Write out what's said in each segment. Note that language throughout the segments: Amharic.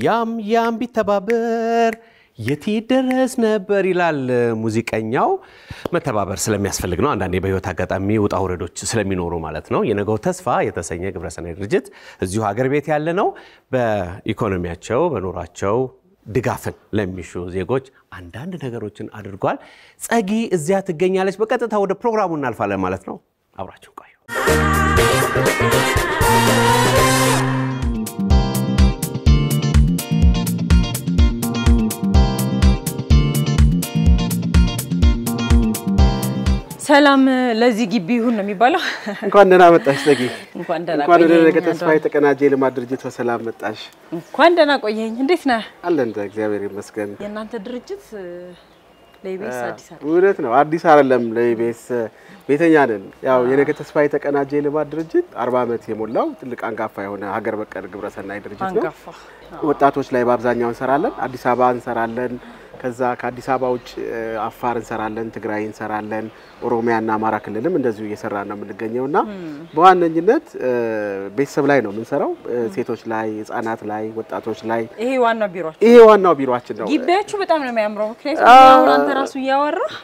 ያም ቢተባበር የትደረስ ነበር ይላል ሙዚቀኛው መተባበር ስለሚያስፈልግ ነው አንዳንዴ በህይወት አጋጣሚ ውጣ ውረዶች ስለሚኖሩ ማለት ነው የነገው ተስፋ የተሰኘ ግብረሰናይ ድርጅት እዚሁ ሀገር ቤት ያለ ነው በኢኮኖሚያቸው በኑራቸው ድጋፍን ለሚሹ ዜጎች አንዳንድ ነገሮችን አድርጓል ጸጊ እዚያ ትገኛለች በቀጥታ ወደ ፕሮግራሙ እናልፋለን ማለት ነው አብራችሁ ቆዩ ሰላም ለዚህ ግቢ ይሁን ነው የሚባለው እንኳን ደህና መጣሽ ጸጊ እንኳን ደህና ቆየኝ ተስፋ የተቀናጀ ልማት ድርጅት በሰላም መጣሽ እንኳን ደህና ቆየኝ እንዴት ነህ አለን እግዚአብሔር ይመስገን የናንተ ድርጅት ለኢቢኤስ አዲስ አበባ ውለት ነው አዲስ አይደለም ለኢቢኤስ ቤተኛ ነን ያው የነገ ተስፋ የተቀናጀ ልማት ድርጅት 40 አመት የሞላው ትልቅ አንጋፋ የሆነ ሀገር በቀል ግብረሰናይ ድርጅት ነው ወጣቶች ላይ በአብዛኛው እንሰራለን አዲስ አበባ እንሰራለን ከዛ ከአዲስ አበባ ውጭ አፋር እንሰራለን ትግራይ እንሰራለን ኦሮሚያና አማራ ክልልም እንደዚሁ እየሰራን ነው የምንገኘውና በዋነኝነት ቤተሰብ ላይ ነው የምንሰራው ሴቶች ላይ ህፃናት ላይ ወጣቶች ላይ ይሄ ዋናው ቢሮአችን ነው ግቢያችሁ በጣም ነው የሚያምረው ምክንያቱም አንተ ራሱ ያወራህ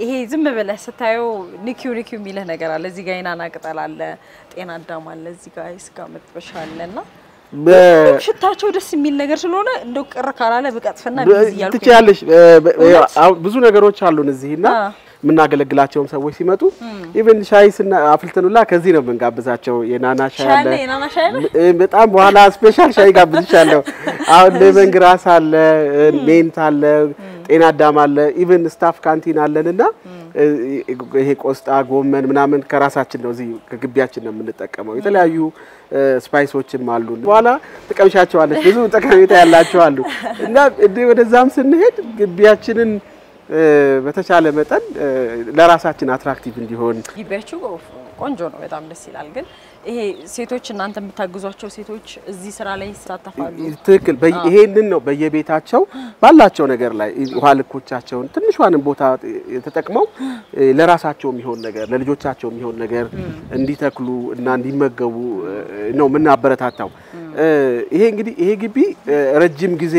ይሄ ዝም ብለህ ስታየው ንኪው የሚልህ ነገር አለ እዚህ ጋር ይናና ቅጠል አለ ጤና አዳም አለ እዚህ ጋር ስጋ መጥበሻ አለና ሽታቸው ደስ የሚል ነገር ስለሆነ እንደው ቅር ካላለ በቀጥፈና ቢዚ ያልኩ ትቻለሽ ብዙ ነገሮች አሉን እዚህና ምናገለግላቸውም ሰዎች ሲመጡ ኢቭን ሻይስና አፍልተኑላ ከዚህ ነው መንጋብዛቸው የናና ሻይ አለ በጣም በኋላ ስፔሻል ሻይ ጋብዝሻለሁ አሁን ሌመን ግራስ አለ ሜንት አለ ጤና አዳም አለ ኢቭን ስታፍ ካንቲን አለንና ይሄ ቆስጣ ጎመን ምናምን ከራሳችን ነው እዚህ ከግቢያችን ነው የምንጠቀመው የተለያዩ ስፓይሶችም አሉ በኋላ ተቀምሻቸዋለች ብዙ ጠቀሜታ ያላቸው አሉ እና ወደዛም ስንሄድ ግቢያችንን በተቻለ መጠን ለራሳችን አትራክቲቭ እንዲሆን ግቢያችሁ ቆንጆ ነው በጣም ደስ ይላል ግን ይሄ ሴቶች እናንተ የምታግዟቸው ሴቶች እዚህ ስራ ላይ ይሳተፋሉ ትክክል ይሄንን ነው በየቤታቸው ባላቸው ነገር ላይ ውሃ ልኮቻቸውን ትንሿንም ቦታ ተጠቅመው ለራሳቸው የሚሆን ነገር ለልጆቻቸው የሚሆን ነገር እንዲተክሉ እና እንዲመገቡ ነው ምናበረታታው ይሄ እንግዲህ ይሄ ግቢ ረጅም ጊዜ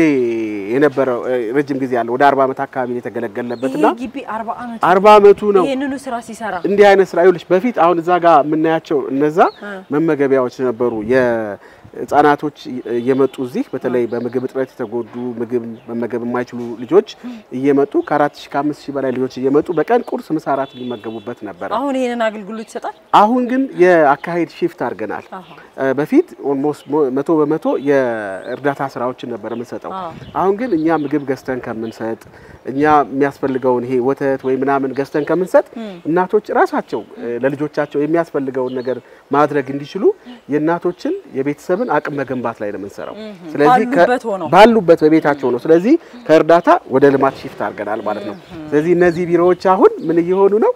የነበረው ረጅም ጊዜ ያለው ወደ 40 አመት አካባቢ የተገለገለበትና ይሄ ግቢ 40 አመቱ ነው ይሄንኑ ስራ ሲሰራ እንዲህ አይነት ስራ ይኸውልሽ በፊት አሁን እዛ ጋር ምናያቸው እነዛ መመገቢያዎች ነበሩ የህፃናቶች እየመጡ እዚህ በተለይ በምግብ እጥረት የተጎዱ ምግብ መመገብ የማይችሉ ልጆች እየመጡ ከ4000 ከ5000 በላይ ልጆች እየመጡ በቀን ቁርስ ምሳ ራት ሊመገቡበት ነበር አሁን ይሄንን አገልግሎት ይሰጣል አሁን ግን የአካሄድ ሺፍት አድርገናል በፊት ኦልሞስት 100% የእርዳታ ስራዎችን ነበር የምንሰጠው አሁን ግን እኛ ምግብ ገዝተን ከምንሰጥ እኛ የሚያስፈልገውን ይሄ ወተት ወይ ምናምን ገዝተን ከምንሰጥ እናቶች ራሳቸው ለልጆቻቸው የሚያስፈልገውን ነገር ማድረግ እንዲችሉ የእናቶችን የቤተሰብን አቅም መገንባት ላይ ነው የምንሰራው ስለዚህ ባሉበት በቤታቸው ነው ስለዚህ ከእርዳታ ወደ ልማት ሺፍት አድርገናል ማለት ነው ስለዚህ እነዚህ ቢሮዎች አሁን ምን እየሆኑ ነው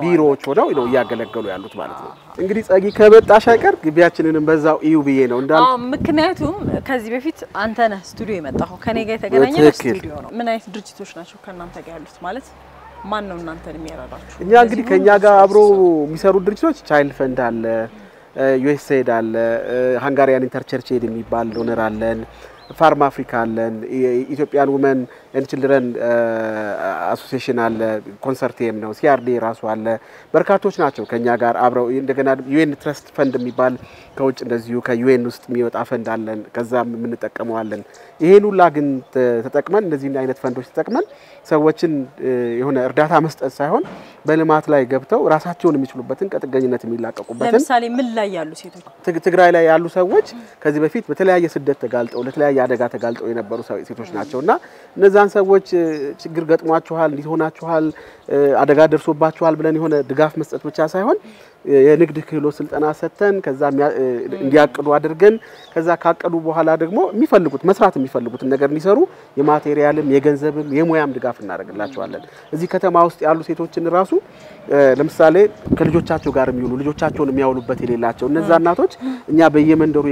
ቢሮዎች ሆነው ነው እያገለገሉ ያሉት ማለት ነው እንግዲህ ጸጊ ከበጣሽ አይቀር ግቢያችንንም በዛው ኢዩቢኤ ነው እንዳል ምክንያቱም ከዚህ በፊት አንተ ነህ ስቱዲዮ የመጣው ከኔ ጋር የተገናኘው ስቱዲዮ ነው ምን አይነት ድርጅቶች ናቸው ከናንተ ጋር ያሉት ማለት ማን ነው እናንተን የሚያረዳችሁ እኛ እንግዲህ ከኛ ጋር አብሮ የሚሰሩ ድርጅቶች ቻይልድ ፈንድ አለ ዩኤስኤድ አለ ሃንጋሪያን ኢንተርቸርች ኤድ የሚባል ዶነር አለን ፋርማ አፍሪካ አለን ኢትዮጵያን ውመን ኤንድ ቺልድረን አሶሲዬሽን አለ ኮንሰርቲየም ነው ሲአርዲ ራሱ አለ በርካቶች ናቸው ከኛ ጋር አብረው እንደገና ዩኤን ትረስት ፈንድ የሚባል ከውጭ እንደዚሁ ከዩኤን ውስጥ የሚወጣ ፈንድ አለን ከዛም የምንጠቀመው አለን ይሄን ሁላ ግን ተጠቅመን እንደዚህ አይነት ፈንዶች ተጠቅመን ሰዎችን የሆነ እርዳታ መስጠት ሳይሆን በልማት ላይ ገብተው ራሳቸውን የሚችሉበትን ከጥገኝነት የሚላቀቁበትን ለምሳሌ ምን ላይ ያሉ ሴቶች ትግራይ ላይ ያሉ ሰዎች ከዚህ በፊት በተለያየ ስደት ተጋልጠው ለተለያየ አደጋ ተጋልጠው የነበሩ ሴቶች ናቸውና እነዛን ሰዎች ችግር ገጥሟቸዋል እንዲሆናቸዋል አደጋ ደርሶባቸዋል ብለን የሆነ ድጋፍ መስጠት ብቻ ሳይሆን የንግድ ክህሎት ስልጠና ሰተን ከዛ እንዲያቅዱ አድርገን ከዛ ካቀዱ በኋላ ደግሞ የሚፈልጉት መስራት የሚፈልጉት ነገር እንዲሰሩ የማቴሪያልም የገንዘብም የሙያም ድጋፍ እናደርግላቸዋለን እዚህ ከተማ ውስጥ ያሉ ሴቶችን ራሱ ለምሳሌ ከልጆቻቸው ጋር የሚውሉ ልጆቻቸውን የሚያውሉበት የሌላቸው እነዛ እናቶች እኛ በየመንደሩ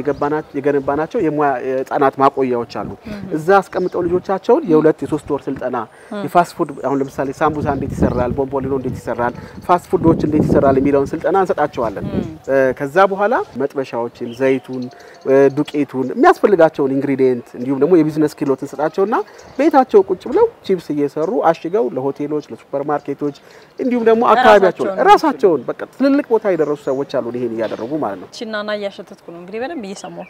የገነባናቸው የሙያ ህፃናት ማቆያዎች አሉ እዛ አስቀምጠው ልጆቻቸውን የሁለት የ3 ወር ስልጠና የፋስት ፉድ አሁን ለምሳሌ ሳምቡሳ እንዴት ይሰራል ቦምቦሊኖ እንዴት ይሰራል ፋስት ፉዶች እንዴት ይሰራል የሚለውን ስልጠና እንሰጣቸዋለን ከዛ በኋላ መጥበሻዎችን ዘይቱን ዱቄቱን የሚያስፈልጋቸውን ኢንግሪዲየንት እንዲሁም ደግሞ የቢዝነስ ኪሎትን እንሰጣቸውና ቤታቸው ቁጭ ብለው ቺፕስ እየሰሩ አሽገው ለሆቴሎች ለሱፐርማርኬቶች እንዲሁም ደግሞ አካባቢያቸው ራሳቸውን በቃ ትልልቅ ቦታ የደረሱ ሰዎች አሉ ይሄን ያደረጉ ማለት ነው ቺናና ያሸተትኩ ነው እንግዲህ በደንብ እየሰማሁ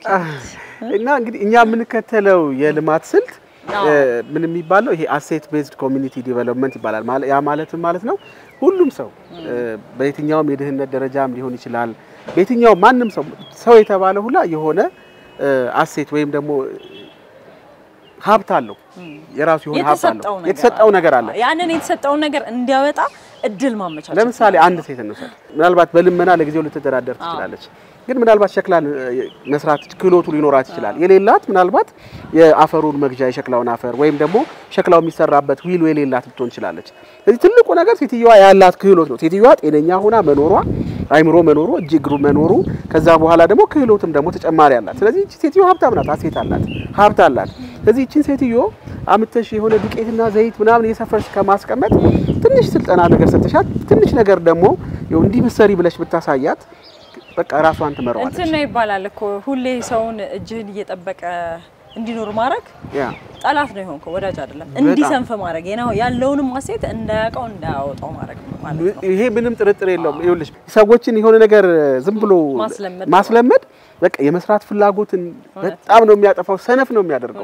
እና እንግዲህ እኛ የምንከተለው የልማት ስልት ምን የሚባለው ይሄ አሴት ቤዝድ ኮሚኒቲ ዲቨሎፕመንት ይባላል ያ ማለት ነው ሁሉም ሰው በየትኛውም የድህነት ደረጃም ሊሆን ይችላል በየትኛው ማንንም ሰው የተባለ ሁላ የሆነ አሴት ወይም ደግሞ ሀብት አለው የራሱ የሆነ ሀብት አለው የተሰጠው ነገር አለ ያንን የተሰጠው ነገር እንዲያወጣ እድል ማመቻቸት ለምሳሌ አንድ ሴት እንውሰድ ምናልባት በልመና ለጊዜው ልትደራደር ትችላለች ግን ምናልባት ሸክላን መስራት ክህሎቱ ሊኖራት ይችላል የሌላት ምናልባት የአፈሩን መግጃ የሸክላውን አፈር ወይም ደግሞ ሸክላው የሚሰራበት ዊል የሌላት ልትሆን ይችላል ስለዚህ ትልቁ ነገር ሴትየዋ ያላት ክህሎት ነው ሴትየዋ ጤነኛ ሆና መኖሯ አይምሮ መኖሩ እጅግሩ መኖሩ ከዛ በኋላ ደግሞ ክህሎትም ደግሞ ተጨማሪ አላት ስለዚህ እቺ ሴትዮ ሀብታም ናት አሴት አላት ሀብት አላት ስለዚህ እቺን ሴትዮ አምጥተሽ የሆነ ዱቄትና ዘይት ምናምን የሰፈርሽ ከማስቀመጥ ትንሽ ስልጠና ነገር ሰጥተሻት ትንሽ ነገር ደግሞ እንዲህ ብትሰሪ ብለሽ ብታሳያት በቃ ራሷን ትመረዋለች እንትን ነው ይባላል እኮ ሁሌ ሰውን እጅህን እየጠበቀ እንዲኖር ማድረግ ጠላት ነው ይሆንከው ወዳጅ አይደለም እንዲሰንፍ ማድረግ ያለውንም ማሴት እንዳያቀው እንዳያወጣው ማድረግ ነው ማለት ነው ይሄ ምንም ጥርጥር የለውም ይኸውልሽ ሰዎችን የሆነ ነገር ዝም ብሎ ማስለመድ በቃ የመስራት ፍላጎትን በጣም ነው የሚያጠፋው ሰነፍ ነው የሚያደርገው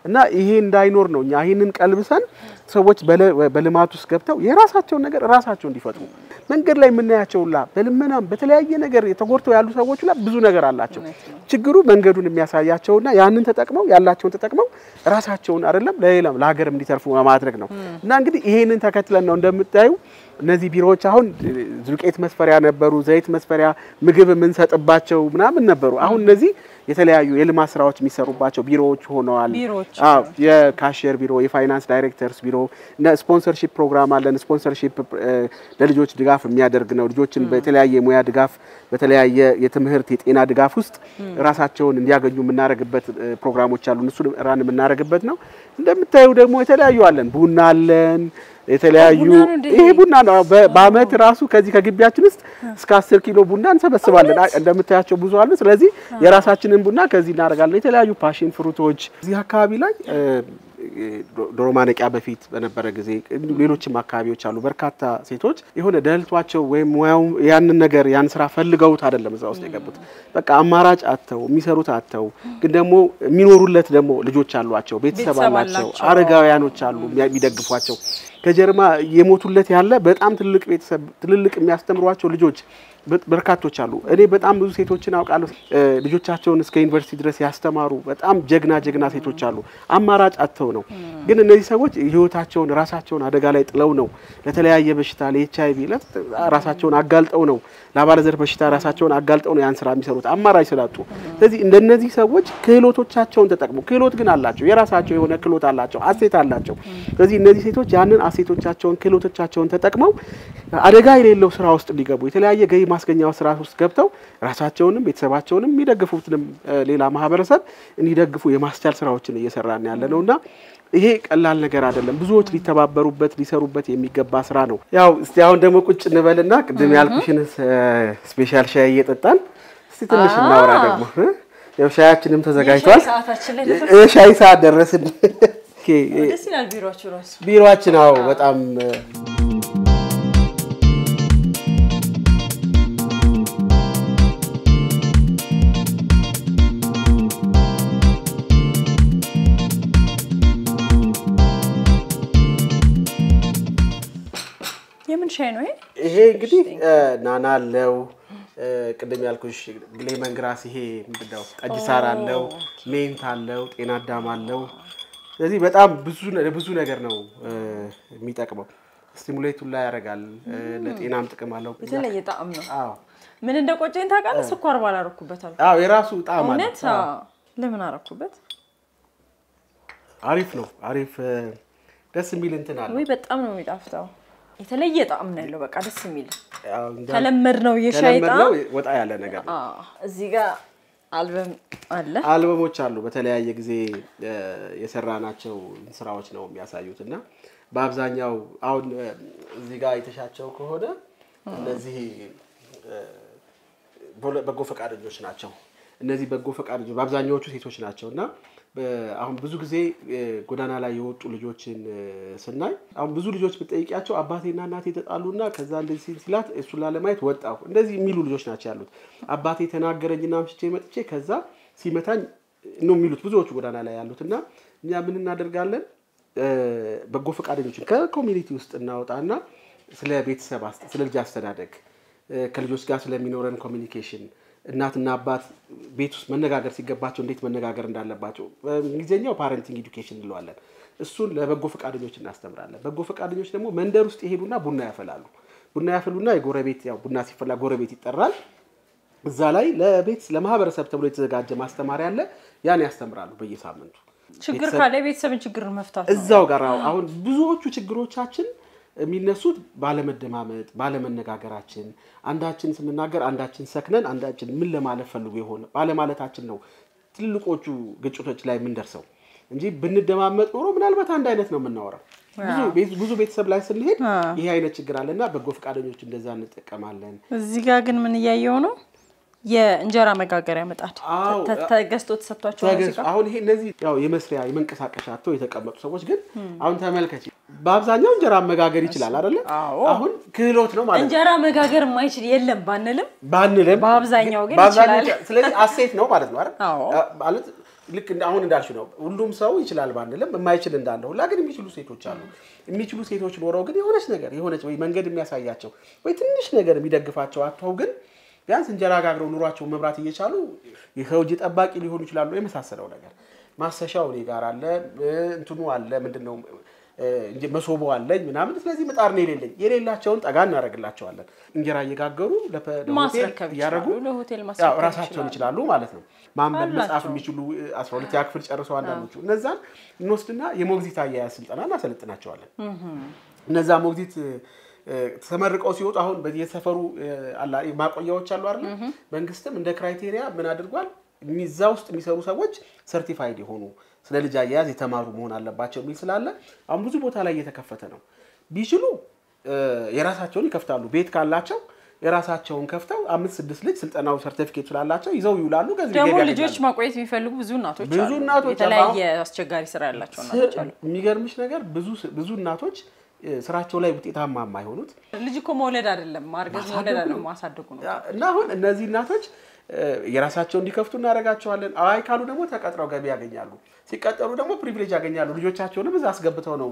እና ይሄ እንዳይኖር ነው እኛ ይሄንን ቀልብሰን ሰዎች በልማት ውስጥ ገብተው የራሳቸውን ነገር ራሳቸው እንዲፈጥሩ መንገድ ላይ የምናያቸውላ በልመናም በተለያየ ነገር የተጎርተው ያሉ ሰዎችላ ብዙ ነገር አላቸው ችግሩ መንገዱን የሚያሳያቸውና ያንን ተጠቅመው ያላቸውን ተጠቅመው ራሳቸውን አይደለም ለሌላም ለሀገር እንዲተርፉ ማድረግ ነው እና እንግዲህ ይሄንን ተከትለን ነው እንደምታዩ እነዚህ ቢሮዎች አሁን ዱቄት መስፈሪያ ነበሩ ዘይት መስፈሪያ ምግብ የምንሰጥባቸው ምናምን ነበሩ አሁን እነዚህ የተለያዩ የልማት ስራዎች የሚሰሩባቸው ቢሮዎች ሆነዋል የካሽየር ቢሮ የፋይናንስ ዳይሬክተርስ ቢሮ ስፖንሰርሺፕ ፕሮግራም አለን ስፖንሰርሺፕ ለልጆች ድጋፍ የሚያደርግ ነው ልጆችን በተለያየ ሙያ ድጋፍ በተለያየ የትምህርት የጤና ድጋፍ ውስጥ ራሳቸውን እንዲያገኙ የምናደርግበት ፕሮግራሞች አሉ እነሱ ራን የምናደርግበት ነው እንደምታዩ ደግሞ የተለያዩ አለን ቡና አለን የተለያዩ ይሄ ቡና ነው በአመት ራሱ ከዚህ ከግቢያችን ውስጥ እስከ 10 ኪሎ ቡና እንሰበስባለን እንደምታያቸው ብዙ አሉ ስለዚህ የራሳችንን ቡና ከዚህ እናደርጋለን የተለያዩ ፓሽን ፍሩቶች እዚህ አካባቢ ላይ ዶሮ ማነቂያ በፊት በነበረ ጊዜ ሌሎችም አካባቢዎች አሉ በርካታ ሴቶች የሆነ ደልቷቸው ወይም ሙያው ያንን ነገር ያን ስራ ፈልገውት አይደለም እዛው ውስጥ የገቡት በቃ አማራጭ አጥተው የሚሰሩት አጥተው ግን ደግሞ የሚኖሩለት ደግሞ ልጆች አሏቸው ቤተሰብ አላቸው አረጋውያኖች አሉ የሚደግፏቸው ከጀርማ የሞቱለት ያለ በጣም ትልቅ ቤተሰብ ትልልቅ የሚያስተምሯቸው ልጆች በርካቶች አሉ እኔ በጣም ብዙ ሴቶችን አውቃለሁ ልጆቻቸውን እስከ ዩኒቨርሲቲ ድረስ ያስተማሩ በጣም ጀግና ሴቶች አሉ አማራጭ አጥተው ነው ግን እነዚህ ሰዎች ህይወታቸውን ራሳቸውን አደጋ ላይ ጥለው ነው ለተለያየ በሽታ ለኤችአይቪ ራሳቸውን አጋልጠው ነው ለአባለዘር በሽታ ራሳቸውን አጋልጠው ነው ያን ስራ የሚሰሩት አማራጭ ስላጡ ስለዚህ እንደነዚህ ሰዎች ክህሎቶቻቸውን ተጠቅመው ክህሎት ግን አላቸው የራሳቸው የሆነ ክህሎት አላቸው አሴት አላቸው ስለዚህ እነዚህ ሴቶች ያንን አሴቶቻቸውን ክህሎቶቻቸውን ተጠቅመው አደጋ የሌለው ስራ ውስጥ እንዲገቡ የተለያየ ገቢ ማስገኛው ስራ ውስጥ ገብተው ራሳቸውንም ቤተሰባቸውንም የሚደግፉትንም ሌላ ማህበረሰብ እንዲደግፉ የማስቻል ስራዎችን እየሰራን ያለነውና ይሄ ቀላል ነገር አይደለም ብዙዎች ሊተባበሩበት ሊሰሩበት የሚገባ ስራ ነው ያው እስቲ አሁን ደግሞ ቁጭ እንበልና ቅድም ያልኩሽን ስፔሻል ሻይ እየጠጣን እስቲ ትንሽ እናወራ ደግሞ ያው ሻያችንም ተዘጋጅቷል ሻይ ሰዓት ደረስን ደስ ይላል ቢሮአችን አዎ በጣም የምን ሻይ ነው ይሄ እንግዲህ ናና አለው ቅድም ያልኩሽ ሌመን ግራስ ይሄ ምንድነው ጠጅ ሳር አለው ሜንት አለው ጤና አዳም አለው ስለዚህ በጣም ብዙ ነገር ነው የሚጠቅመው ስቲሙሌቱን ላይ ያረጋል ለጤናም ጥቅም አለው የተለየ ጣዕም ነው አዎ ምን እንደቆጨኝ ታውቃለህ ስኳር ባላረኩበት አልኩ አዎ የራሱ ጣዕም አለው እውነት ለምን አረኩበት አሪፍ ነው አሪፍ ደስ የሚል እንትን አለ ወይ በጣም ነው የሚጣፍጠው የተለየ ጣዕም ነው ያለው በቃ ደስ የሚል ተለመድ ነው የሻይ ጣዕም ወጣ ያለ ነገር እዚህ ጋር አልበም አልበሞች አሉ በተለያየ ጊዜ የሰራናቸው ስራዎች ነው የሚያሳዩትና በአብዛኛው አሁን እዚህ ጋር የተሻቸው ከሆነ እነዚህ በጎ ፈቃደኞች ናቸው እነዚህ በጎ ፈቃደኞች በአብዛኛዎቹ ሴቶች ናቸውና አሁን ብዙ ጊዜ ጎዳና ላይ የወጡ ልጆችን ስናይ አሁን ብዙ ልጆች ብትጠይቂያቸው አባቴና እናቴ ተጣሉና ከዛ እንደዚህ ሲላት እሱን ላለማየት ወጣሁ እንደዚህ የሚሉ ልጆች ናቸው ያሉት አባቴ ተናገረኝና አምሽቼ መጥቼ ከዛ ሲመታኝ ነው የሚሉት ብዙዎቹ ጎዳና ላይ ያሉትና እኛ ምን እናደርጋለን በጎ ፈቃደኞችን ከኮሚኒቲ ውስጥ እናወጣና ስለ ቤተሰብ ስለ ልጅ አስተዳደግ ከልጆች ጋር ስለሚኖረን ኮሚኒኬሽን እናትና አባት ቤት ውስጥ መነጋገር ሲገባቸው እንዴት መነጋገር እንዳለባቸው በእንግሊዘኛው ፓረንቲንግ ኤዱኬሽን እንለዋለን እሱን ለበጎ ፈቃደኞች እናስተምራለን በጎ ፈቃደኞች ደግሞ መንደር ውስጥ ይሄዱና ቡና ያፈሉና የጎረቤት ያው ቡና ሲፈላ ጎረቤት ይጠራል እዛ ላይ ለማህበረሰብ ተብሎ የተዘጋጀ ማስተማሪያ አለ ያን ያስተምራሉ በየሳምንቱ ችግር ካለ ቤተሰብን ችግር መፍታት ነው እዛው ጋር አሁን ብዙዎቹ ችግሮቻችን የሚነሱት ባለመደማመጥ ባለመነጋገራችን አንዳችን ስንናገር አንዳችን ሰክነን አንዳችን ምን ለማለት ፈልጎ ይሆን ባለማለታችን ነው ትልልቆቹ ግጭቶች ላይ ምን ደርሰው እንጂ ብንደማመጥ ኖሮ ምናልባት አንድ አይነት ነው የምናወራው ብዙ ቤተሰብ ላይ ስንሄድ ይሄ አይነት ችግር አለና በጎ ፈቃደኞች እንደዛ እንጠቀማለን እዚህ ጋር ግን ምን ያየው ነው የእንጀራ መጋገሪያ መጣድ ተገዝቶ ተሰጥቷቸው አሁን ይሄ እነዚህ ያው የመስሪያ የመንቀሳቀሻቸው የተቀመጡ ሰዎች ግን አሁን ተመልከቺ በአብዛኛው እንጀራ መጋገር ይችላል አይደል አሁን ክህሎት ነው ማለት እንጀራ መጋገር የማይችል የለም ባንልም በአብዛኛው ግን ይችላል ስለዚህ አሴት ነው ማለት ነው አይደል ማለት ልክ አሁን እንዳልሽ ነው ሁሉም ሰው ይችላል ባንልም የማይችል እንዳለ ሁላ ግን የሚችሉ ሴቶች አሉ የሚችሉ ሴቶች ኖረው ግን የሆነች ወይ መንገድ የሚያሳያቸው ወይ ትንሽ ነገር የሚደግፋቸው አጥተው ግን ቢያንስ እንጀራ ጋግረው ኑሯቸው መብራት እየቻሉ የሰውጂ ጠባቂ ሊሆኑ ይችላሉ የመሳሰለው ነገር ማሰሻው እኔ ጋር አለ እንትኑ አለ ምንድነው እንጂ መሶቦ አለኝ ምናምን ስለዚህ መጣር ነው የሌላቸውን ጠጋ እናረግላቸዋለን እንጀራ እየጋገሩ ለሆቴል ያረጉ ለሆቴል ማስረከብ ራሳቸውን ይችላሉ ማለት ነው ማንበብ መጻፍ የሚችሉ 12 ያክፍል ጨርሰው አንዳንዶቹ እነዛን እንወስድና የሞግዚት አያያዝ ስልጠና እናሰልጥናቸዋለን እነዛ ሞግዚት ተመርቀው ሲወጡ አሁን በየሰፈሩ ማቆያዎች አሉ አይደል መንግስትም እንደ ክራይቴሪያ ምን አድርጓል ሚዛው ውስጥ የሚሰሩ ሰዎች ሰርቲፋይድ የሆኑ ስለ ልጅ አያያዝ የተማሩ መሆን አለባቸው የሚል ስላለ አሁን ብዙ ቦታ ላይ እየተከፈተ ነው ቢችሉ የራሳቸውን ይከፍታሉ ቤት ካላቸው የራሳቸውን ከፍተው 5-6 ልጅ ስልጠናው ሰርቲፊኬት ስላላቸው ይዘው ይውላሉ ከዚህ ደግሞ ልጆች ማቆየት የሚፈልጉ ብዙ እናቶች አሉ የተለያየ አስቸጋሪ ስራ ያላቸው እናቶች አሉ የሚገርምሽ ነገር ብዙ እናቶች ስራቸው ላይ ውጤታማ የማይሆኑት ልጅ እኮ መውለድ አይደለም ማርገዝ መውለድ አይደለም ማሳደጉ ነው እና አሁን እነዚህ እናቶች የራሳቸው እንዲከፍቱ እናረጋቸዋለን አይ ካሉ ደግሞ ተቀጥረው ገቢ ያገኛሉ ሲቀጠሩ ደግሞ ፕሪቪሌጅ ያገኛሉ ልጆቻቸውንም እዛ አስገብተው ነው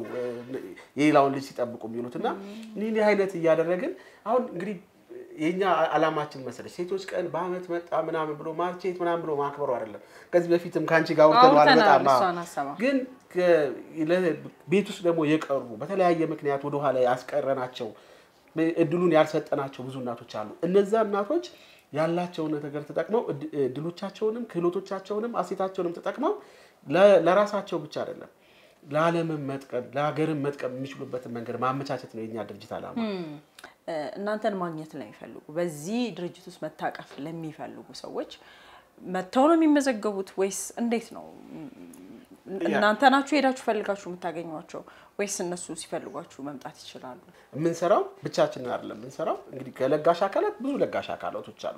የሌላውን ልጅ ሲጠብቁ የሚሉትና እንዲህ አይነት ያደረግን አሁን እንግዲህ የኛ አላማችን መሰለሽ ሴቶች ቀን በአመት መጣ ምናምን ብሎ ማርቼት ምናምን ብሎ ማክበሩ አይደለም ከዚህ በፊትም ካንቺ ጋር ወጥተዋል በጣም ግን ቤት ውስጥ ደግሞ የቀሩ በተለያየ ምክንያት ወደ ኋላ ያስቀረናቸው እድሉን ያልሰጠናቸው ብዙ እናቶች አሉ እነዛ እናቶች ያላቸው ነገር ተጠቅመው እድሎቻቸውንም ክህሎቶቻቸውንም አሴታቸውንም ተጠቅመው ለራሳቸው ብቻ አይደለም ለዓለምም መጥቀም ለሀገርም መጥቀም የሚችሉበት መንገድ ማመቻቸት ነው የኛ ድርጅት አላማ እናንተን ማግኘት ላይ ይፈልጉ በዚህ ድርጅት ውስጥ መታቀፍ ለሚፈልጉ ሰዎች መተው ነው የሚመዘገቡት ወይስ እንዴት ነው እናንተ ናችሁ ሄዳችሁ ፈልጋችሁ የምታገኙዋቸው ወይስ እነሱ ሲፈልጓችሁ መምጣት ይችላሉ ምንሰራው ብቻችን አይደለም ምንሰራው እንግዲህ ከለጋሽ አካላት ብዙ ለጋሽ አካላቶች አሉ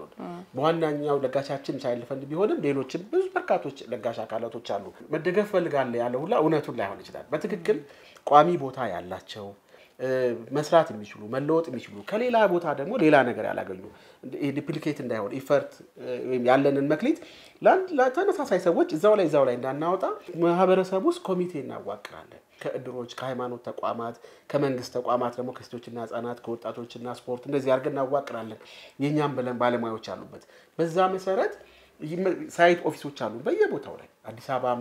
በዋናኛው ለጋሻችን ቻይልድ ፈንድ ቢሆንም ሌሎችም ብዙ በርካቶች ለጋሽ አካላቶች አሉ መደገፍ ፈልጋለሁ ያለው ሁላ እውነቱን ላይሆን ይችላል በትክክል ቋሚ ቦታ ያላቸው መስራት የሚችሉ መለወጥ የሚችሉ ከሌላ ቦታ ደግሞ ሌላ ነገር ያላገኙ ዲፕሊኬት እንዳይሆን ኢፈርት ወይም ያለንን መክሊት ለተነሳሳይ ሰዎች እዛው ላይ እንዳናወጣ ማህበረሰብ ውስጥ ኮሚቴ እናዋቅራለን ከእድሮች ከሃይማኖት ተቋማት ከመንግስት ተቋማት ደግሞ ከሴቶችና ህፃናት ከወጣቶችና ስፖርት እንደዚህ አድርገን እናዋቅራለን የኛም ብለን ባለሙያዎች አሉበት በዛ መሰረት ሳይት ኦፊሶች አሉ በየቦታው ላይ አዲስ አበባም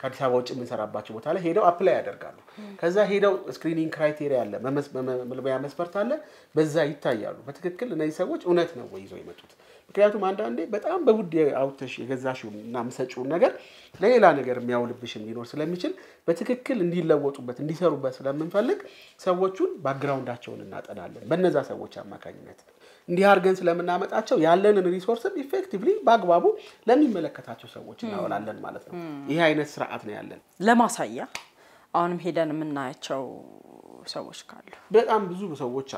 ከአዲስ አበባ ውጭ የምንሰራባቸው ቦታ ላይ ሄደው አፕላይ ያደርጋሉ ከዛ ሄደው ስክሪኒንግ ክራይቴሪያ አለ መመልመያ መስፈርት አለ በዛ ይታያሉ በትክክል እነዚህ ሰዎች እውነት ነው ወይ ይዘው ይመጡት ምክንያቱም አንዳንዴ በጣም በውድ አውጥተሽ የገዛሽውና መሰጪው ነገር ለሌላ ነገር የሚያውልብሽም ሊኖር ስለሚችል በትክክል እንዲለወጡበት እንዲሰሩበት ስለምንፈልግ ሰዎቹን ባክግራውንዳቸውን እናጠናለን በእነዛ ሰዎች አማካኝነት እንዲህ አድርገን ስለምናመጣቸው ያለንን ሪሶርስም ኢፌክቲቭሊ በአግባቡ ለሚመለከታቸው ሰዎች እናወላለን ማለት ነው ይሄ አይነት ስርዓት ነው ያለን ለማሳያ አሁንም ሄደን የምናያቸው ሰዎች ካሉ በጣም ብዙ ሰዎች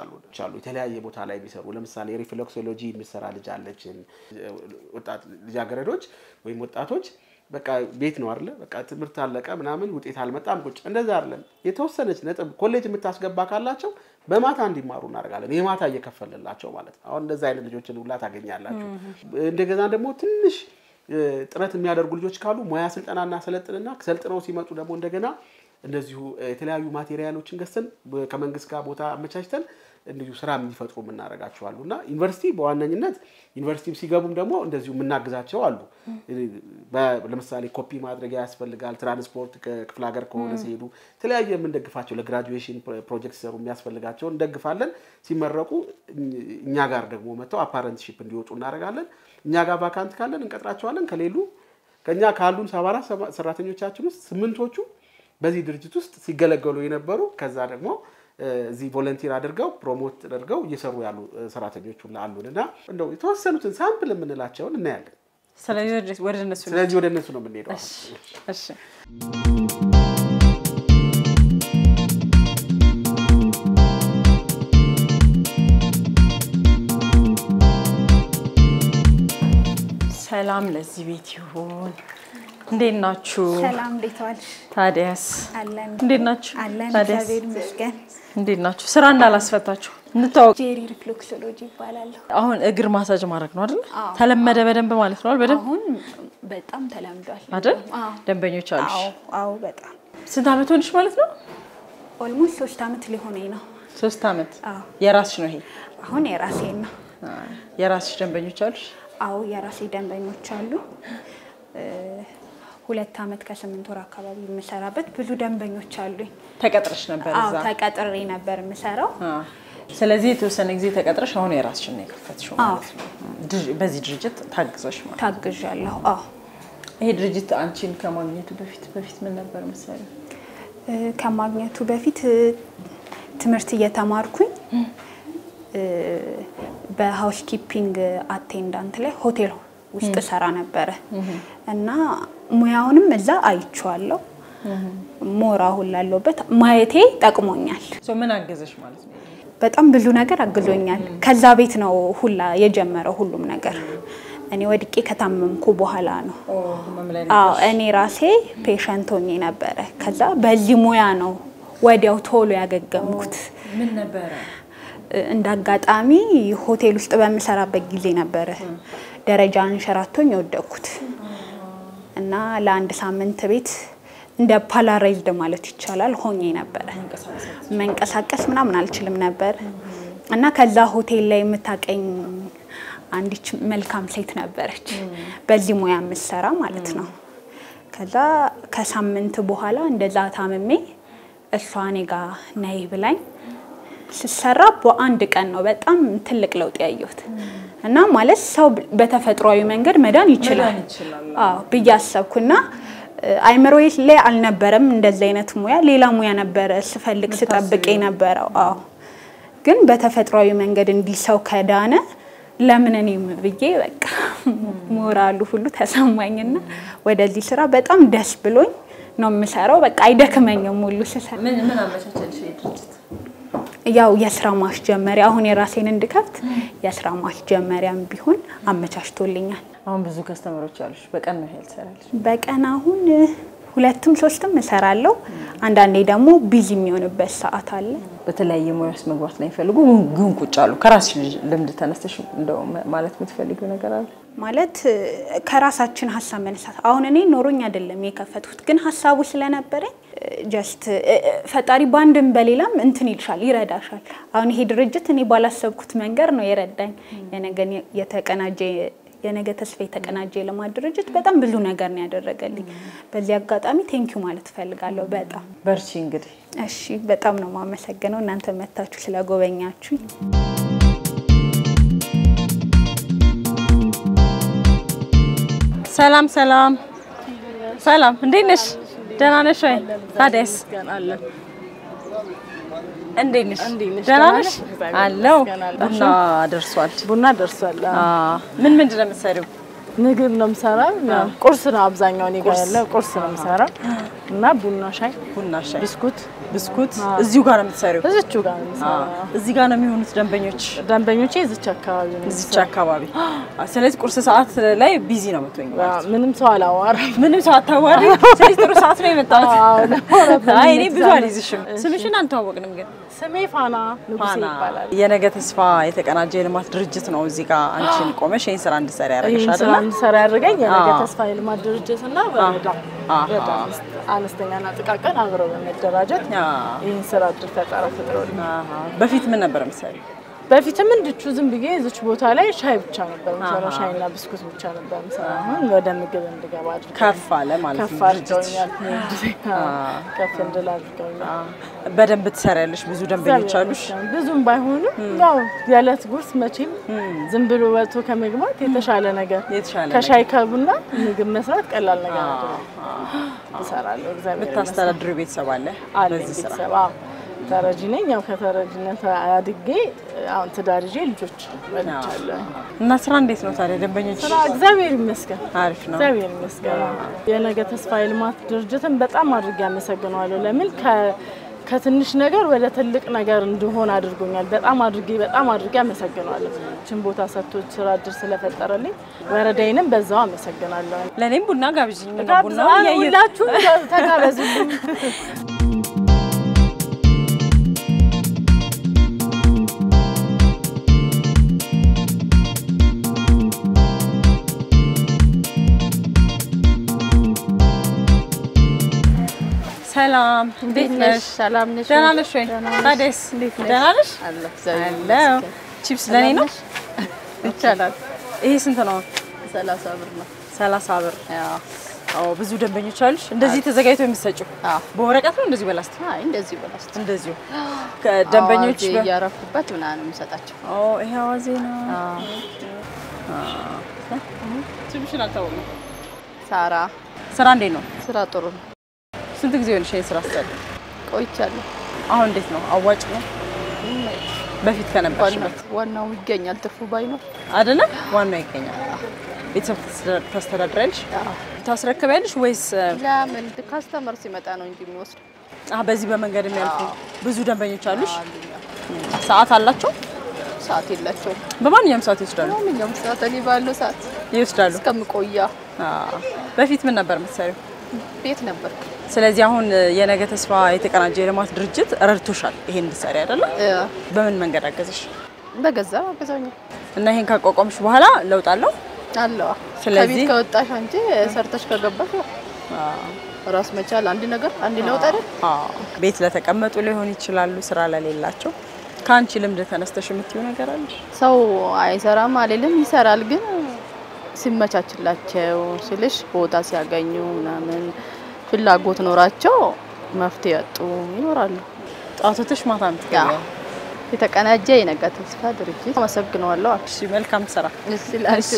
አሉ የተለያየ ቦታ ላይ የሚሰሩ ለምሳሌ ሪፍሌክሶሎጂ የሚሰራ ልጅ አለችን ወጣት ልጃገረዶች ወይም ወጣቶች በቃ ቤት ነው አይደለ በቃ ትምህርት አለቀ ምናምን ውጤት አልመጣም ቁጭ እንደዛ አይደለም የተወሰነች ነጥብ ኮሌጅ የምታስገባ ካላቸው በማታ እንዲማሩ እናደርጋለን የማታ እየከፈለላቸው ማለት ነው አሁን እንደዛ አይነት ልጆችን ሁላ ታገኛላችሁ እንደገና ደግሞ ትንሽ ጥረት የሚያደርጉ ልጆች ካሉ ሙያ ስልጠናና ሰለጥነና ሰልጥነው ሲመጡ ደግሞ እንደገና እንደዚሁ የተለያዩ ማቴሪያሎችን ገዝተን ከመንግስት ጋር ቦታ አመቻችተን እንደዚሁ ስራ የሚፈጥሩ እናረጋቸዋሉና ዩኒቨርሲቲ በዋነኝነት ዩኒቨርሲቲም ሲገቡም ደግሞ እንደዚሁ ምናግዛቸው አሉ ለምሳሌ ኮፒ ማድረግ ያስፈልጋል ትራንስፖርት ክፍለ ሀገር ከሆነ ሲሄዱ ተለያየ የምንደግፋቸው ለግራጁዌሽን ፕሮጀክት ሰሩ የሚያስፈልጋቸው እንደግፋለን ሲመረቁ እኛ ጋር ደግሞ መተው አፓረንትሺፕ እንዲወጡ እናረጋለን እኛ ጋር ቫካንት ካለን እንቀጥራቸዋለን ከሌሉ ከኛ ካሉን 74 ሰራተኞቻችን ውስጥ 8ቶቹ በዚህ ድርጅት ውስጥ ሲገለገሉ የነበሩ ከዛ ደግሞ እዚህ ቮለንቲር አድርገው ፕሮሞት አድርገው እየሰሩ ያሉ ሰራተኞች ሁሉ አሉና እንደው የተወሰኑትን ሳምፕል የምንላቸውን እናያለን ስለዚህ ወደ እነሱ ነው የምንሄደው እሺ ሰላም ለዚህ ቤት ይሁን እንዴት ናችሁ ሰላም እንዴት ዋልሽ ታዲያስ አለን እንዴት ናችሁ አለን እግዚአብሔር ይመስገን እንዴት ናችሁ ስራ እንዳላስፈታችሁ እንታው ጄሪ ሪፍሌክሶሎጂ ይባላል አሁን እግር ማሳጅ ማድረግ ነው አይደል ተለመደ በደንብ ማለት ነው በደንብ አሁን በጣም ተለምዷል አይደል ደንበኞች አሉሽ አዎ በጣም ስንት አመት ሆነሽ ማለት ነው ኦልሞስት 3 አመት ሊሆነኝ ነው 3 አመት የራስሽ ነው ይሄ አሁን የራሴ ነው የራስሽ ደንበኞች አሉሽ አዎ የራሴ ደንበኞች አሉ 2 አመት ከ8 ወር አካባቢ የምሰራበት ብዙ ደንበኞች አሉኝ ተቀጥረሽ ነበር እዛ አዎ ተቀጥሬ ነበር የምሰራው ስለዚህ የተወሰነ ጊዜ ተቀጥረሽ አሁን የራስሽን ነው የከፈትሽው ማለት ነው በዚህ ድርጅት ታግዘሽ ማለት ታግዣለሁ አዎ ይሄ ድርጅት አንቺን ከማግኘቱ በፊት ምን ነበር መሰለኝ ከማግኘቱ በፊት ትምህርት እየተማርኩኝ በሃውስ ኪፒንግ አቴንዳንት ላይ ሆቴል ውስጥ ሰራ ነበር እና ሙያውንም እዛ አይቻለሁ ሞራው ላለበት ማየቴ ጠቅሞኛል ምን አገዘሽ ማለት ነው በጣም ብዙ ነገር አግዞኛል ከዛ ቤት ነው ሁላ የጀመረው ሁሉም ነገር እኔ ወድቄ ከታመምኩ በኋላ ነው አዎ እኔ ራሴ ፔሸንት ሆኜ ነበር ከዛ በዚህ ሙያ ነው ወዲያው ቶሎ ያገገምኩት ምን ነበር እንዳጋጣሚ ሆቴል ውስጥ በመሰራበት ጊዜ ነበር ደረጃን ሸራቶኝ ወደኩት እና ለአንድ ሳምንት ቤት እንደ ፓላራይዝድ ማለት ይቻላል ሆኜ ነበር መንቀሳቀስ ምናምን አልችልም ነበር እና ከዛ ሆቴል ላይ የምታቀኝ አንዲች መልካም ሴት ነበረች በዚህ ሙያ መስራ ማለት ነው ከዛ ከሳምንት በኋላ እንደዛ ታመሜ እሷኔ ጋር ነይ ብላኝ ሲሰራ በአንድ ቀን ነው በጣም ትልቅ ለውጥ ያየሁት እና ማለት ሰው በተፈጥሯዊ መንገድ መዳን ይችላል አዎ በያሰብኩና አይመሮዬ ላይ አልነበረም እንደዚህ አይነት ሙያ ሌላ ሙያ ነበር ስፈልግ ስጠብቅ የነበረው አዎ ግን በተፈጥሯዊ መንገድ እንዲሰው ከዳነ ለምን እኔም ብዬ በቃ ሞራሉ ሁሉ ተሰማኝና ወደዚህ ስራ በጣም ደስ ብሎኝ ነው የምሰራው በቃ አይደክመኝም ሁሉ ስሰራ ምን አመቻቸልሽ ድርጅት ያው የስራ ማስጀመሪያ አሁን የራሴን እንድከፍት የስራ ማስጀመሪያም ቢሆን አመቻችቶልኛል አሁን ብዙ ከስተመሮች አሉሽ በቀን ነው ሄል ሰራልሽ በቀን አሁን 2ም 3ም እሰራለሁ አንዳንዴ ደግሞ ቢዚ የሚሆንበት ሰዓት አለ በተለያየ ሙያ ውስጥ መግባት ላይ ፈልጉ ግን ቁጭ አሉ ከራስሽ ልምድ ተነስተሽ እንደው ማለት የምትፈልጊው ነገር አለ ማለት ከራሳችን ሐሳብ መነሳት አሁን እኔ ኖሮኝ አይደለም የከፈትኩት ግን ሐሳቡ ስለነበረኝ ጀስት ፈጣሪ ባንድም በሌላም እንትን ይልሻል ይረዳሻል አሁን ይሄ ድርጅት እኔ ባላሰብኩት መንገር ነው የረዳኝ የነገ ተስፋ የተቀናጀ ለማድረጅት በጣም ብዙ ነገር ነው ያደረገልኝ በዚህ አጋጣሚ ቴንኪው ማለት ፈልጋለሁ በጣም በርቺ እንግዲህ እሺ በጣም ነው ማመሰግነው እናንተ መታችሁ ስለጎበኛችሁ ሰላም ሰላም እንዴት ነሽ ደህና ነሽ ወይ ታዲያስ እንዴት ነሽ? ደህና ነሽ? አለው ቡና ደርሷል። ምን ምንድን ነው የምትሰሪው? ምግብ ነው የምሰራው። ቁርስ ነው አብዛኛው እኔ ጋር ያለው ቁርስ ነው የምሰራው እና ቡና ሻይ ብስኩት እዚሁ ጋር ነው የምትሰሪው? እዚቹ ጋር ነው የምሰራው። እዚህ ጋር ነው የሚሆኑት ደንበኞቼ እዚች አካባቢ። ስለዚህ ቁርስ ሰዓት ላይ ቢዚ ነው የምትሆኚው? ምንም ሰው አላዋራም። ምንም ሰው አታዋሪ? ስለዚህ ጥሩ ሰዓት ነው የመጣሁት። አይ እኔ ብዙ አልይዝሽም። ስምሽን አንተዋወቅንም ግን። ስሜ ፋና ንጉሴ ይባላል። የነገ ተስፋ የተቀናጀ የልማት ድርጅት ነው እዚህ ጋር አንቺን ቆመሽ ይሄን ስራ እንድትሰሪ ያደረገሽ አይደል? ይሄን ስራ እንድትሰሪ ያደረገኝ የነገ ተስፋ የልማት ድርጅትና በጣም አነስተኛና ጥቃቅን አብረው በመደራጀት ይሄን ስራ ድርጅት ተጠራፍጥሮልኝ። በፊት ምን ነበር የምትሰሪው? በፊትም እንድቹ ዝም ብዬ እዚች ቦታ ላይ ሻይ ብቻ ነበር የምሰራው። ሻይና ብስኩት ብቻ ነበር የምሰራው። አሁን ወደ ምግብ እንድገባ አድርገው ከፍ አለ ማለት ነው። ከፍ አድርገውኛል። ከፍ እንድል አድርገውኛል። በደንብ ትሰሪያለሽ? ብዙ ደንበኞች አሉሽ? ብዙም ባይሆንም ያው የዕለት ጉርስ መቼም ዝም ብሎ ወጥቶ ከመግባት የተሻለ ነገር ከሻይ ከቡና ምግብ መስራት ቀላል ነገር አይደለም። እሰራለሁ። እግዚአብሔር የምታስተዳድሪው ቤተሰብ አለ? በዚህ ስራ ተረጂ ነኝ። ያው ከተረጂነት አድጌ አሁን ትዳር ይዤ ልጆች ወልጃለሁ። እና ስራ እንዴት ነው ታዲያ? ደንበኞች? ስራ እግዚአብሔር ይመስገን አሪፍ ነው። እግዚአብሔር ይመስገን። የነገ ተስፋ የልማት ድርጅትን በጣም አድርጌ አመሰግናለሁ። ለምን ከትንሽ ነገር ወደ ትልቅ ነገር እንድሆን አድርጎኛል። በጣም አድርጌ አመሰግናለሁ። ችን ቦታ ሰጥቶ ስራ እድል ስለፈጠረልኝ ወረዳዬንም በዛው አመሰግናለሁ። ለኔም ቡና ጋብዥኝ። ቡና ሁላችሁም ተጋበዙልኝ። ሰላም እንዴት ነሽ? ሰላም ነሽ? ደህና ነሽ ወይ? ታዲያስ ደህና ነሽ? አለሁ። ቺፕስ ለኔ ነው ይቻላል። ይሄ ስንት ነው? 30 ብር ነው። 30 ብር። አዎ ብዙ ደንበኞች አሉሽ? እንደዚህ ተዘጋጅቶ የሚሰጪው? በወረቀት ነው እንደዚህ በላስቲክ? አይ እንደዚህ በላስቲክ። እንደዚሁ ከደንበኞች ያረፉበት ምናምን የምሰጣቸው። ይሄ አዋዜ ነው። ስምሽን አልታወቅም። ሳራ። ስራ እንዴት ነው? ስራ ጥሩ ነው። ስንት ጊዜ ሆነሽ ይሄን ስራ ስትሰሪ? ቆይቻለሁ። አሁን እንዴት ነው? አዋጭ ነው? በፊት ከነበርሽበት? ዋናው ይገኛል ትርፉ ባይኖር አይደለ? ዋናው ይገኛል። ቤተሰብ ታስተዳድሪያለሽ? ታስረክቢያለሽ ወይስ? ለምን ካስተመር ሲመጣ ነው እንጂ የሚወስድ። በዚህ በመንገድ የሚያልፉ ብዙ ደንበኞች አሉሽ? ሰዓት አላቸው? ሰዓት የላቸውም። በማንኛውም ሰዓት ይወስዳሉ? በማንኛውም ሰዓት እኔ ባለው ሰዓት ይወስዳሉ። እስከምቆያ። በፊት ምን ነበር የምትሰሪው? ቤት ነበር። ስለዚህ አሁን የነገ ተስፋ የተቀናጀ የልማት ድርጅት ረድቶሻል ይሄን እንድትሰሪ አይደለ? በምን መንገድ አገዘሽ? በገዛ አገዛኝ። እና ይሄን ካቋቋምሽ በኋላ ለውጥ አለው? አለው። ስለዚህ ከቤት ከወጣሽ አንቺ ሰርተሽ ከገባሽ ራስ መቻል አንድ ነገር አንድ ለውጥ አይደል? ቤት ለተቀመጡ ሊሆን ይችላሉ ስራ ለሌላቸው። ካንቺ ልምድ ተነስተሽ የምትይው ነገር አለ? ሰው አይሰራም አይደለም፣ ይሰራል። ግን ሲመቻችላቸው ስልሽ ቦታ ሲያገኙ ምናምን ፍላጎት ኖራቸው መፍትሄ ያጡ ይኖራሉ። ጣቶትሽ ማታም ትገኛለሽ። የተቀናጀ የነገ ተስፋ ድርጅት አመሰግናለሁ። እሺ መልካም ስራ። እሺ ላንቺ